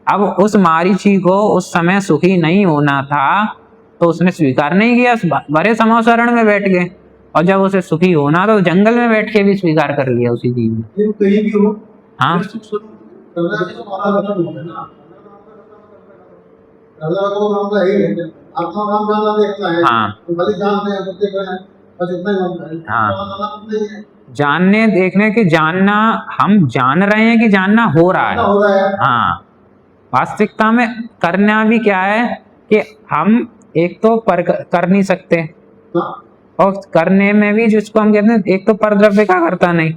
अब उस मारीची को उस समय सुखी नहीं होना था तो उसने स्वीकार नहीं किया, बड़े समाशरण में बैठ गए, और जब उसे सुखी होना तो जंगल में बैठ के भी स्वीकार कर लिया उसी चीज में। कहीं भी हो, हाँ अल्लाह को मामला यही है, अपना काम जाना देखना है। हाँ। तो भले जानते हैं बच्चे को है, बस इतना ही मामला है। हाँ। नहीं है, जानने देखने के जानना, हम जान रहे हैं कि जानना हो रहा है। हो रहा है। हाँ, वास्तविकता में करना भी क्या है कि हम एक तो कर नहीं सकते, हाँ। और करने में भी जिसको हम कहते हैं, एक तो पर द्रव्य का करता नहीं,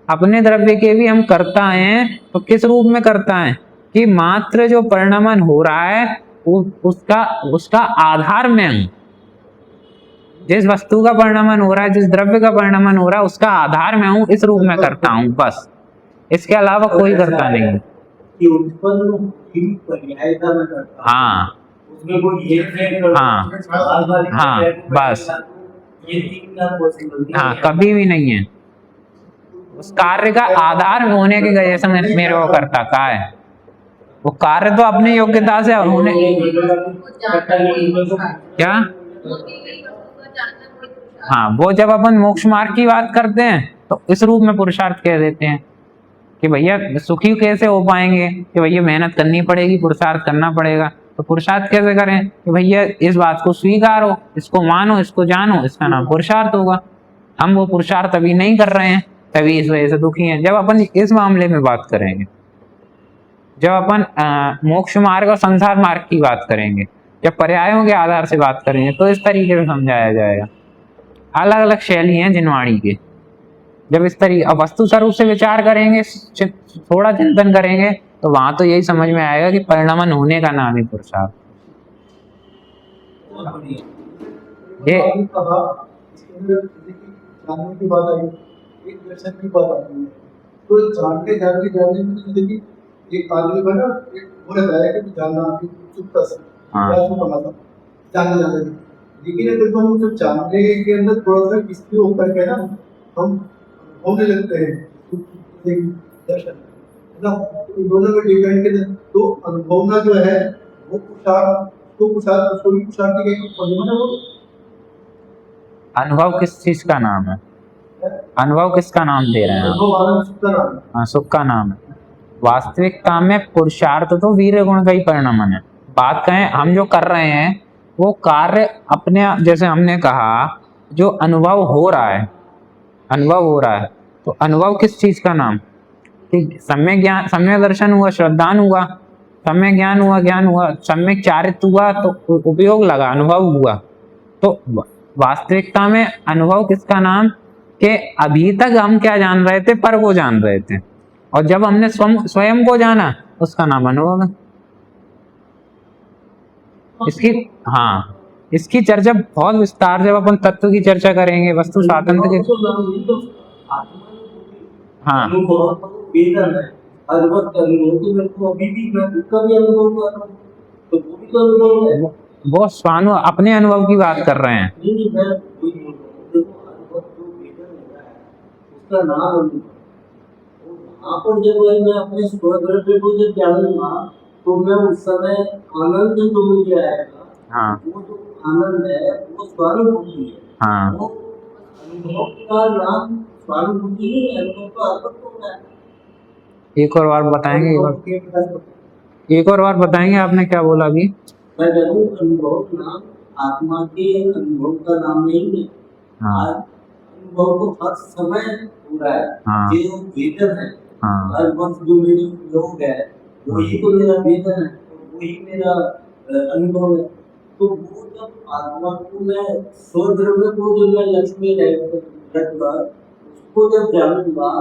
अपने द्रव्य के भी हम करता हैं। तो किस रूप में करता है कि मात्र जो परिणमन हो रहा है उसका आधार में हूं। जिस वस्तु का परिणमन हो रहा है, जिस द्रव्य का परिणमन हो रहा है, उसका आधार में हूं, इस रूप में करता हूं बस। इसके अलावा कोई करता नहीं है। कि उत्पन्न हुई पर्यायता में करता हूं। हाँ उसमें कोई हेरफेर करता हाँ हूं। हाँ, बस। ये तीन का पॉसिबल हाँ, कभी भी नहीं है। उस कार्य का आधार होने की वजह से मेरे को करता कहा है। वो कार्य तो अपनी योग्यता से होने, क्या? हाँ, वो जब अपन मोक्ष मार्ग की बात करते हैं तो इस रूप में पुरुषार्थ कह देते हैं कि भैया सुखी कैसे हो पाएंगे, कि भैया मेहनत करनी पड़ेगी, पुरुषार्थ करना पड़ेगा। तो पुरुषार्थ कैसे करें कि भैया इस बात को स्वीकारो, इसको मानो, इसको जानो, इसका नाम पुरुषार्थ होगा। हम वो पुरुषार्थ अभी नहीं कर रहे हैं, तभी इस वजह से दुखी हैं। जब अपन इस मामले में बात करेंगे, जब अपन मोक्ष मार्ग और संसार मार्ग की बात करेंगे, जब पर्यायों के आधार से बात करेंगे, तो इस तरीके से समझाया जाएगा। अलग अलग शैली हैं जिनवाणी के। जब इस तरीके वस्तु स्वरूप से विचार करेंगे, थोड़ा चिंतन करेंगे, तो वहां तो यही समझ में आएगा कि परिणमन होने का नाम ही पुरुषार्थ। ये कहा जानने की बात आई, एक दर्शन की बात आती है, तो जानने में देखिए एक आदमी बना, एक वो रहता है कि जानना उत्सुकता से जानने, लेकिन अगर तो हम जब जानने के अंदर थोड़ा सा इसके ऊपर के ना हम होने लगते हैं दर्शन, है ना, दोनों में डिपेंड के, तो अनुभवना जो है वो पुरुषार्थ उसको भी पुरुषार्थ के वो अनुभव किस चीज का नाम है? अनुभव किसका नाम दे रहे हैं? हाँ, सुख का नाम है। वास्तविकता में पुरुषार्थ तो वीर्य गुण का ही परिणमन है। बात कहें हम जो कर रहे हैं वो कार्य अपने, जैसे हमने कहा जो अनुभव हो रहा है, तो अनुभव किस चीज का नाम? कि सम्यक ज्ञान, सम्यक दर्शन हुआ, श्रद्धान हुआ, सम्यक ज्ञान हुआ, सम्यक चारित्र्य हुआ, तो उपयोग लगा, अनुभव हुआ। तो वास्तविकता में अनुभव किसका नाम? कि अभी तक हम क्या जान रहे थे? पर को जान रहे थे, और जब हमने स्वयं को जाना उसका नाम अनुभव है। इसकी चर्चा बहुत विस्तार, जब अपन तत्व की चर्चा करेंगे, वस्तु स्वातंत्र के, हाँ वो स्वानु अपने अनुभव की बात कर रहे हैं। जब मैं अपने स्वद्रव्य को जब जानूंगा तो मैं उस समय आनंद जो मुझे आएगा, हाँ, वो जो आनंद है वो स्वानुभूति है। हाँ, वो अनुभव का नाम स्वानुभूति ही, अनुभव का अर्थ होता है। एक और बार बताएंगे? एक और बार बताएंगे, आपने क्या बोला अभी? मैं जरूर अनुभव नाम आत्मा के अनुभव का नाम नहीं है। हाँ, अनुभव तो हर समय हो रहा है। हाँ, ये जो वेदन है, हाँ, हर वक्त जो मेरी योग है वही तो मेरा वेदन है, वही मेरा अनुभव है। तो वो जब आत्मा को मैं स्वद्रव्य को जो मैं लक्ष्मी रखकर उसको जब जानूंगा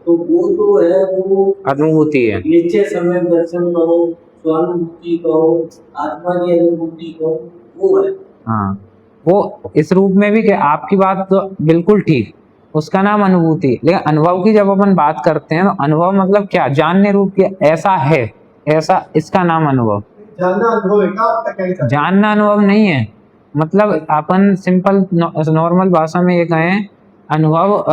तो वो तो है, वो अनुभूति है। नीचे समय दर्शन करो, स्वानुभूति कहो, आत्मा की अनुभूति कहो, वो है। हाँ, वो इस रूप में भी कि आपकी बात तो बिल्कुल ठीक, उसका नाम अनुभूति। लेकिन अनुभव की जब अपन बात करते हैं तो अनुभव मतलब क्या, जानने रूप की, ऐसा है, ऐसा, इसका नाम अनुभव। जानना अनुभव है क्या आपका, क्या जानना अनुभव नहीं है, मतलब अपन सिंपल नॉर्मल भाषा में ये कहें अनुभव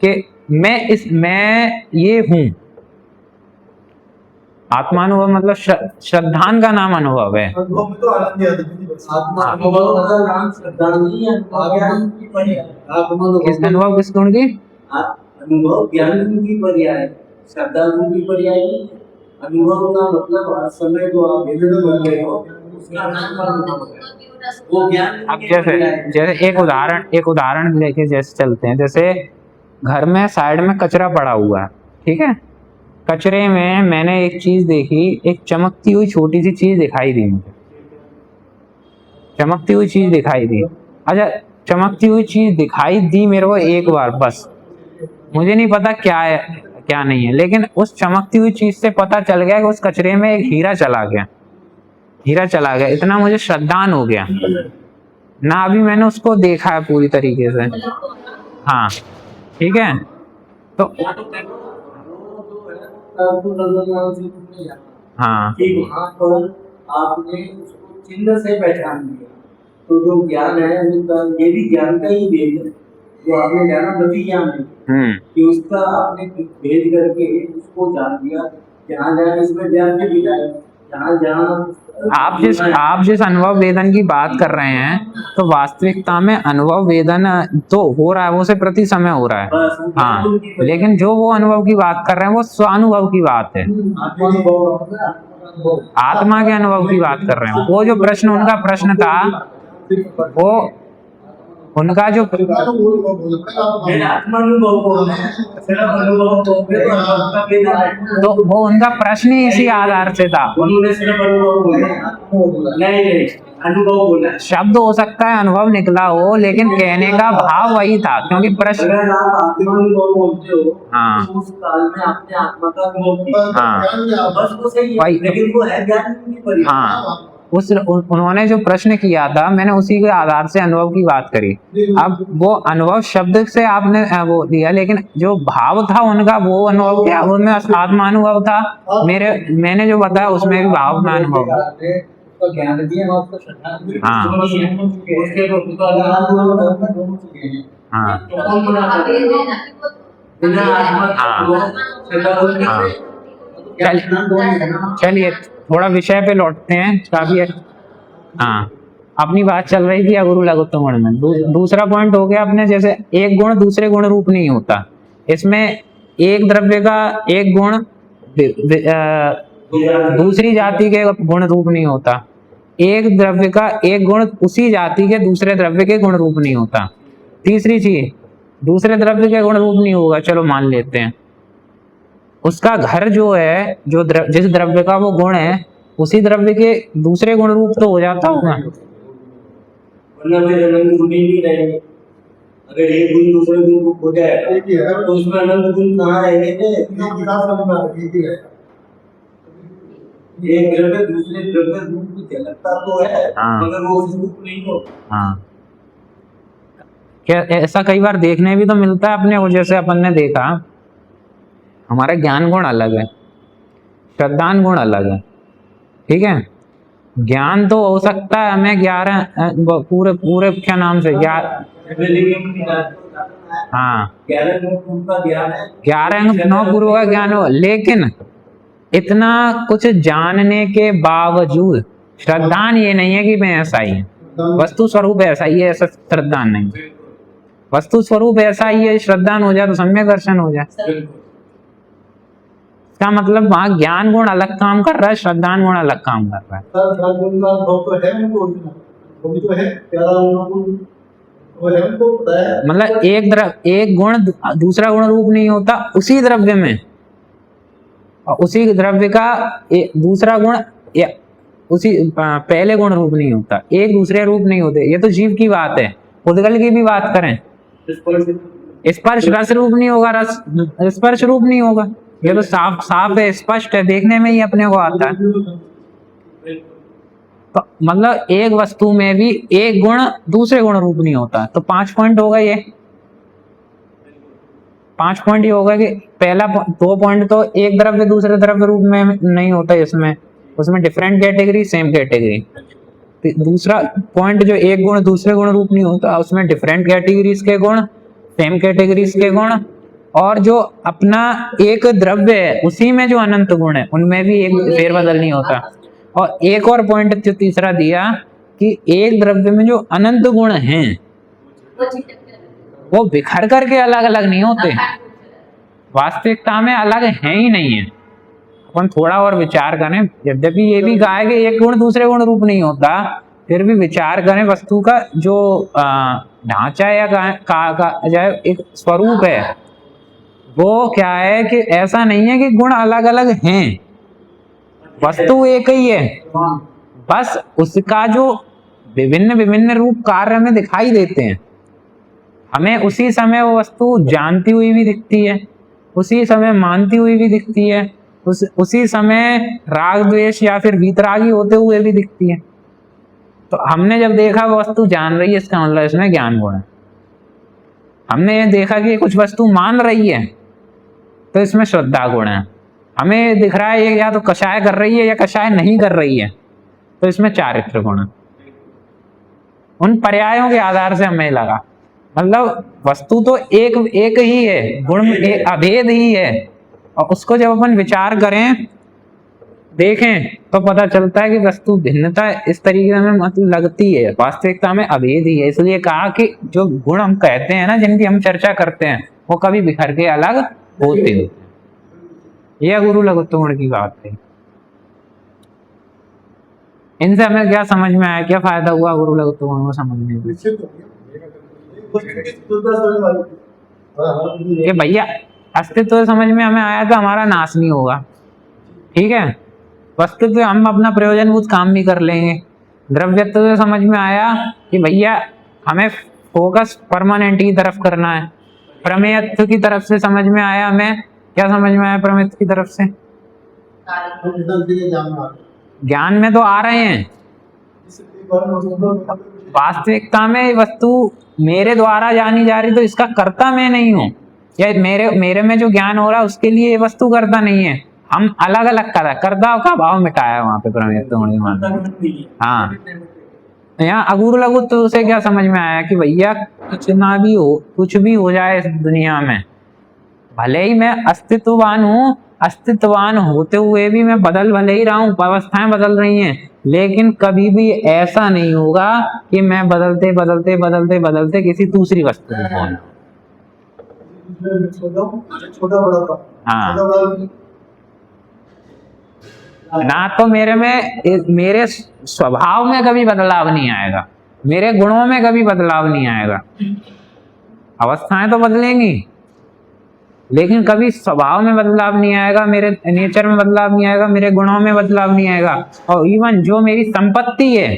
कि मैं ये हूँ। आत्मानुभव मतलब श्रद्धान का नाम अनुभव है। अनुभव में तो आनंद ही आनंद है बस। आत्मा अनुभव का नाम श्रद्धांजलि है, ज्ञान की पर्याय। किस अनुभव, किस गुण की? अनुभव ज्ञान की पर्याय है, श्रद्धांजलि की पर्याय नहीं है। अनुभव का मतलब हर समय जो आप विभिन्न बन रहे हो उसका नाम अनुभव है, वो ज्ञान। अब जैसे एक उदाहरण लेके जैसे चलते हैं, जैसे घर में साइड में कचरा पड़ा हुआ है, ठीक है, कचरे में मैंने एक चीज देखी, एक चमकती हुई छोटी सी चीज दिखाई दी मुझे, चमकती हुई चीज दिखाई दी। अच्छा, चमकती हुई चीज दिखाई दी मेरे को एक बार बस, मुझे नहीं पता क्या है क्या नहीं है, लेकिन उस चमकती हुई चीज से पता चल गया कि उस कचरे में एक हीरा चला गया, हीरा चला गया, इतना मुझे श्रद्धान हो गया ना। अभी मैंने उसको देखा है पूरी तरीके से, हाँ ठीक है। तो हाँ कि वहाँ पर आपने उसको चिन्ह से पहचान लिया, तो जो ज्ञान है उसका, ये भी ज्ञान का ही भेद है जो आपने जाना, बड़ी ज्ञान है कि उसका आपने भेद करके उसको जान लिया। जहाँ जहाँ इसमें ज्ञान के भी जाए, जहाँ जहाँ आप जिस अनुभव वेदन की बात कर रहे हैं, तो वास्तविकता में अनुभव वेदन तो हो रहा है, वो से प्रति समय हो रहा है, हाँ, लेकिन जो वो अनुभव की बात कर रहे हैं वो स्वानुभव की बात है, आत्मा के अनुभव की बात कर रहे हैं। वो जो प्रश्न उनका प्रश्न था, वो उनका जो तो वो उनका प्रश्न ही इसी आधार से था। उन्होंने सिर्फ अनुभव बोला, नहीं अनुभव बोला। शब्द हो सकता है अनुभव निकला हो, लेकिन कहने का भाव वही था, क्योंकि प्रश्न, अगर आप आत्मानुभव बोलते हो, हाँ, तो उस काल में आपने आत्मा का अनुभव किया, हाँ, बस वो सही है, लेकिन वो है ज्ञान की पर्याय। हाँ, उन्होंने जो प्रश्न किया था, मैंने उसी के आधार से अनुभव की बात करी। अब वो अनुभव शब्द से आपने वो दिया, लेकिन जो भाव था उनका, वो अनुभव क्या, उनमें आत्मानुभव था, मैंने जो बताया उसमें भी भाव का अनुभव था। ज्ञान दिया और उसको श्रद्धांजलि दी। हाँ चलिए थोड़ा विषय पे लौटते हैं, काफी हाँ, अपनी बात चल रही थी अगुरु लघुत्तम गुण में। दूसरा पॉइंट हो गया अपने, जैसे एक गुण दूसरे गुण रूप नहीं होता, इसमें एक द्रव्य का एक गुण दूसरी जाति के गुण रूप नहीं होता, एक द्रव्य का एक गुण उसी जाति के दूसरे द्रव्य के गुण रूप नहीं होता। तीसरी चीज, दूसरे द्रव्य के गुण रूप नहीं होगा, चलो मान लेते हैं, उसका घर जो है, जो जिस द्रव्य का वो गुण है, उसी द्रव्य के दूसरे गुण रूप तो हो जाता होगा। अगर एक गुण दूसरे गुण रूप हो जाएगा तो उसमें अनंत गुण कहाँ रहेंगे? एक द्रव्य दूसरे द्रव्य रूप की झलकता तो है, मगर वो उस रूप नहीं हो। हाँ, क्या ऐसा कई बार देखने भी तो मिलता है अपने को, जैसे अपन ने देखा हमारा ज्ञान गुण अलग है, श्रद्धान गुण अलग है, ठीक है। ज्ञान तो हो सकता है हमें 11 पूरे क्या नाम से 11, हाँ 11 अंग 9 पूर्व का ज्ञान हो, लेकिन इतना कुछ जानने के बावजूद श्रद्धान ये नहीं है कि मैं ऐसा ही है, वस्तु स्वरूप ऐसा ही है, ऐसा श्रद्धान नहीं, वस्तु स्वरूप ऐसा ही है, श्रद्धान हो जाए तो सम्यक दर्शन हो जाए। इसका मतलब वहाँ ज्ञान गुण अलग काम कर रहा है, श्रद्धान गुण अलग काम कर रहा है। मतलब एक गुण दूसरा गुण रूप नहीं होता उसी द्रव्य में, और उसी द्रव्य का दूसरा गुण या उसी पहले गुण रूप नहीं होता, एक दूसरे रूप नहीं होते। ये तो जीव की बात है, उद्गल की भी बात करें, स्पर्श रस रूप नहीं होगा, रस स्पर्श रूप नहीं होगा, ये तो साफ है, स्पष्ट है, देखने में ही अपने को आता है। तो मतलब एक वस्तु में भी एक गुण दूसरे गुण रूप नहीं होता, तो 5 पॉइंट होगा ये। 5 पॉइंट ये होगा कि पहला 2 पॉइंट तो एक द्रव्य दूसरे द्रव्य रूप में नहीं होता इसमें, उसमें डिफरेंट कैटेगरी सेम कैटेगरी। दूसरा पॉइंट जो एक गुण दूसरे गुण रूप नहीं होता, उसमें डिफरेंट कैटेगरीज के गुण सेम कैटेगरीज के गुण, और जो अपना एक द्रव्य है उसी में जो अनंत गुण है उनमें भी एक फेरबदल नहीं होता। और एक और पॉइंट जो तीसरा दिया कि एक द्रव्य में जो अनंत गुण हैं वो बिखर करके अलग अलग नहीं होते, वास्तविकता में अलग है ही नहीं है। अपन थोड़ा और विचार करें, यद्यपि ये भी कहा है कि एक गुण दूसरे गुण रूप नहीं होता, फिर भी विचार करें वस्तु का जो ढांचा या का एक स्वरूप है वो क्या है कि ऐसा नहीं है कि गुण अलग अलग हैं, वस्तु एक ही है, बस उसका जो विभिन्न विभिन्न रूप कार्य में दिखाई देते हैं। हमें उसी समय वो वस्तु जानती हुई भी दिखती है, उसी समय मानती हुई भी दिखती है, उसी समय राग द्वेष या फिर वीतरागी होते हुए भी दिखती है। तो हमने जब देखा वो वस्तु जान रही है, इसका मतलब इसमें ज्ञान गुण है। हमने ये देखा कि कुछ वस्तु मान रही है तो इसमें श्रद्धा गुण है। हमें दिख रहा है ये या तो कषाय कर रही है या कषाय नहीं कर रही है तो इसमें चारित्र गुण है। उन पर्यायों के आधार से हमें लगा, मतलब वस्तु तो एक ही है, गुण में अभेद ही है, और उसको जब अपन विचार करें देखें तो पता चलता है कि वस्तु भिन्नता इस तरीके में मतलब लगती है, वास्तविकता में अभेद ही है। इसलिए कहा कि जो गुण हम कहते हैं ना, जिनकी हम चर्चा करते हैं, वो कभी बिखर के अलग होते हैं। यह गुरु लघुत्व गुण की बात है। इनसे हमें क्या समझ में आया, क्या फायदा हुआ गुरु लघुत्व गुण को समझने में? कि भैया अस्तित्व समझ में हमें आया तो हमारा नाश नहीं होगा, ठीक है, वस्तुत्व हम अपना प्रयोजनभूत काम भी कर लेंगे। द्रव्यत्व समझ में आया कि भैया हमें फोकस परमानेंट की तरफ करना है। प्रमेयत्व की तरफ से समझ में आया, हमें क्या समझ में आया प्रमेयत्व की तरफ से? ज्ञान में तो आ रहे हैं, वास्तविकता में वस्तु मेरे द्वारा जानी जा रही तो इसका कर्ता मैं नहीं हूँ, या मेरे में जो ज्ञान हो रहा है उसके लिए ये वस्तु कर्ता नहीं है। हम अलग अलग कर्ता का भाव मिटाया वहां पे प्रमेयत्व। हाँ, यहाँ अगुरु लघुत्व से क्या समझ में आया कि भैया कुछ ना भी हो, कुछ भी हो जाए इस दुनिया में, भले ही मैं अस्तित्ववान हूँ, अस्तित्ववान होते हुए भी मैं बदल भले ही रहा हूँ, अवस्थाएं बदल रही हैं, लेकिन कभी भी ऐसा नहीं होगा कि मैं बदलते बदलते बदलते बदलते किसी दूसरी वस्तु में पहुंच जाऊं। हाँ, ना तो मेरे स्वभाव में कभी बदलाव नहीं आएगा, मेरे गुणों में कभी बदलाव नहीं आएगा। अवस्थाएं तो बदलेंगी लेकिन कभी स्वभाव में बदलाव नहीं आएगा, मेरे नेचर में बदलाव नहीं आएगा, मेरे गुणों में बदलाव नहीं आएगा। और इवन जो मेरी संपत्ति है,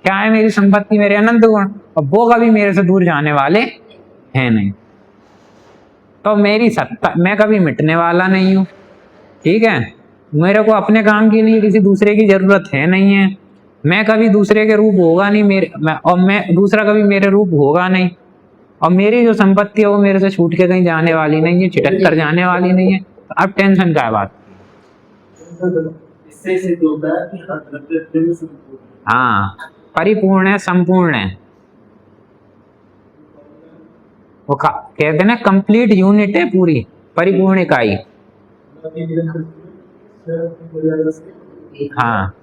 क्या है मेरी संपत्ति? मेरे अनंत गुण, और वो कभी मेरे से दूर जाने वाले हैं नहीं। तो मेरी सत्ता, मैं कभी मिटने वाला नहीं हूँ, ठीक है, मेरे को अपने काम के लिए किसी दूसरे की जरूरत है नहीं है, मैं कभी दूसरे के रूप होगा नहीं और मैं दूसरा कभी मेरे रूप होगा नहीं, और मेरी जो संपत्ति है वो मेरे से छूट के कहीं जाने वाली नहीं है, छिटक कर जाने वाली नहीं है। तो अब टेंशन क्या है बात? हाँ, परिपूर्ण है, संपूर्ण है, वो कहते हैं ना कंप्लीट यूनिट है, पूरी परिपूर्ण इकाई। हाँ,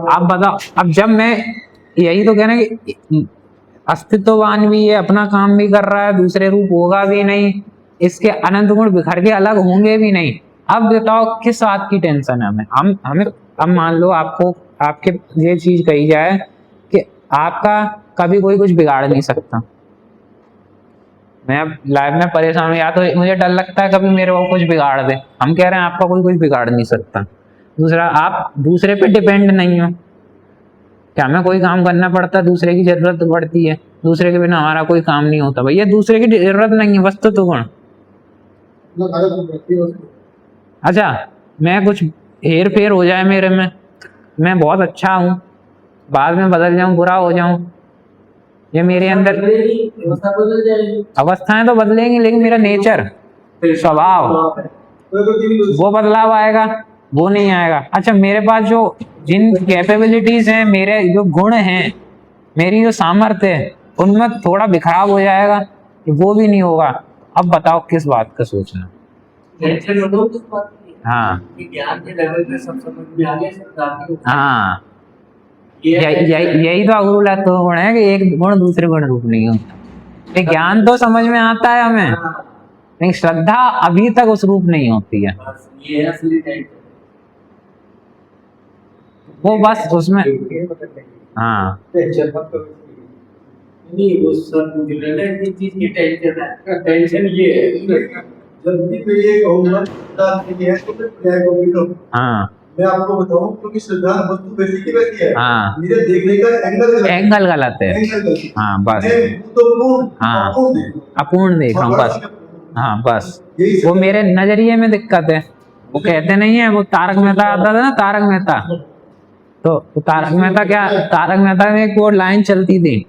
अब बताओ, अब जब मैं यही तो कहना कि अस्तित्ववान भी है, अपना काम भी कर रहा है, दूसरे रूप होगा भी नहीं, इसके अनंत गुण बिखर के अलग होंगे भी नहीं। अब बताओ किस बात की टेंशन है हमें? अब मान लो आपके ये चीज कही जाए कि आपका कभी कोई कुछ बिगाड़ नहीं सकता, मैं अब लाइफ में परेशान हूँ, या तो मुझे डर लगता है कभी मेरे को कुछ बिगाड़ दे। हम कह रहे हैं आपका कोई कुछ बिगाड़ नहीं सकता। दूसरा, आप दूसरे पे डिपेंड नहीं हो, क्या हमें कोई काम करना पड़ता, दूसरे की जरूरत पड़ती है, दूसरे के बिना हमारा कोई काम नहीं होता। भैया दूसरे की जरूरत नहीं है, वस्तु तो गुण। अच्छा, मैं कुछ हेर फेर हो जाए मेरे में, मैं बहुत अच्छा हूँ, बाद में बदल जाऊं, बुरा हो जाऊं, ये मेरे अंदर बदलेगी, व्यवस्था बदल जाएगी। अवस्थाएं तो बदलेंगी, लेकिन मेरा नेचर, स्वभाव, वो बदलाव आएगा, वो नहीं आएगा। अच्छा, मेरे पास जो जिन कैपेबिलिटीज हैं, मेरे जो गुण हैं, मेरी जो सामर्थ्य है, उनमें थोड़ा बिखराव हो जाएगा, कि वो भी नहीं होगा। अब बताओ किस बात का सोचना। टेंशन हो तो किस बात की? हाँ कि ज्ञान के लेवल पे सब समझ में आ गया, सब जाती है। हाँ, यही तो अगुरुला तो गुण है कि एक गुण दूसरे गुण रूप नहीं होता। ये ज्ञान तो समझ में आता है हमें, हाँ, लेकिन श्रद्धा अभी तक उस रूप नहीं होती है। बस ये है असली टेंशन। वो बस उसमें, हाँ नहीं, वो सब मुझे लग रहा है कि चीज की टेंशन है। टेंशन ये है, जब भी मैं ये कहूँगा श्रद्धा नहीं है तो मैं क्या कहूँगा? हाँ मैं आपको बताऊं, क्योंकि श्रद्धा वस्तु वैसी की वैसी है। हाँ। मेरे देखने का एंगल गलत है। एंगल गलत है। हाँ बस, मैं तो पूर्ण हाँ, अपूर्ण देखूं। अपूर्ण देख रहा हूँ बस। हाँ बस, वो मेरे नजरिए में दिक्कत है। वो कहते नहीं है, वो तारक मेहता आता था ना, तारक मेहता, तो तारक मेहता क्या, तारक मेहता में एक वो लाइन चलती थी,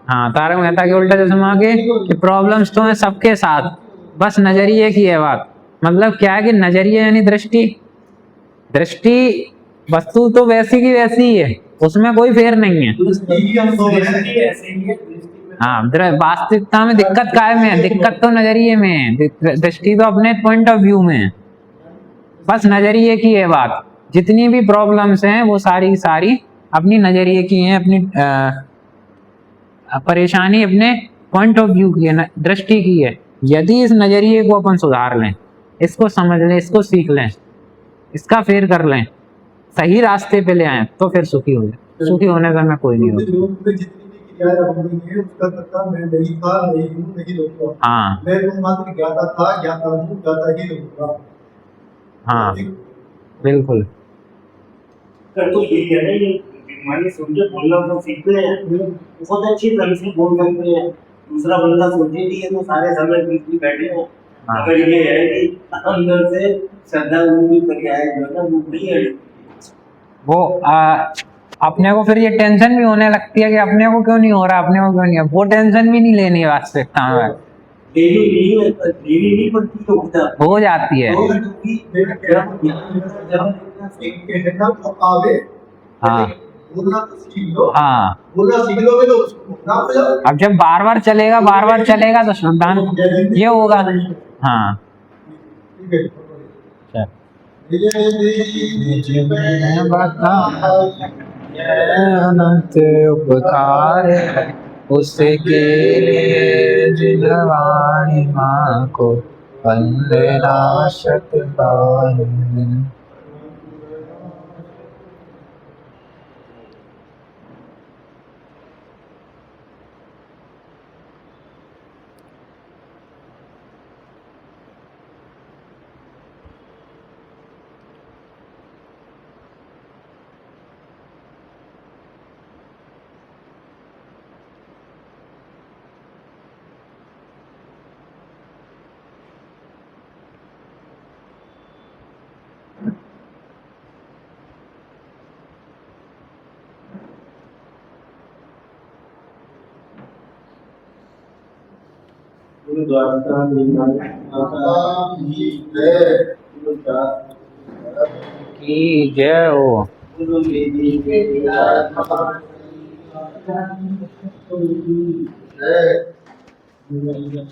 हाँ, तारक मेहता के उल्टा चश्मा के, कि प्रॉब्लम्स तो है सबके साथ, बस नजरिए की है बात। मतलब क्या है कि नजरिए यानी दृष्टि, दृष्टि वस्तु तो वैसी की वैसी ही है, उसमें कोई फेर नहीं है। ऐसे ही है। हाँ, वास्तविकता में दिक्कत काय में है? दिक्कत तो नजरिए में है, दृष्टि तो अपने पॉइंट ऑफ व्यू में है। बस नजरिए की है बात। जितनी भी प्रॉब्लम्स हैं वो सारी की सारी अपनी नजरिए की हैं, अपनी परेशानी अपने पॉइंट ऑफ व्यू की है, दृष्टि की है। यदि इस नजरिए को अपन सुधार लें, इसको समझ लें, इसको सीख लें, इसका फेर कर लें, सही रास्ते पे ले आए, तो फिर सुखी हो जाए। सुखी होने का मैं कोई नहीं होता। जितनी भी क्रियाएं होनी है उसका कर्ता मैं नहीं था, नहीं हूँ, नहीं रहूंगा। हाँ मैं तो मात्र ज्ञाता था, ज्ञाता हूँ, ज्ञाता ही रहूंगा। हाँ बिल्कुल। कर तो यही है ना, ये मानिए समझे बोलना तो सीख रहे हैं, बहुत अच्छी तरह से बोल सकते हैं। दूसरा बंदा सोचे कि ये तो सारे समय बीच में बैठे हैं, हाँ। अगर ये है कि अंदर से श्रद्धा उनकी पर्याय जो है ना वो नहीं है। वो अपने को फिर ये टेंशन भी होने लगती है कि अपने को क्यों नहीं हो रहा, अपने को क्यों नहीं है। वो टेंशन भी नहीं लेनी वास्तविकता में, देनी नहीं है, देनी नहीं पड़ती तो होता हो जाती है। तो आवे हाँ बोलना तो सीख लो। हाँ, बोलना सीख लोगे तो उसको ना हो जाओ। अब जब बार बार चलेगा, बार बार चलेगा, तो श्रद्धा ये होगा। हाँ ठीक है। चल। मुझे मैं बता अनंत उपकार है उसके लिए, जिलवाणी माँ को वंदनाशत पाए। की जय हो। जय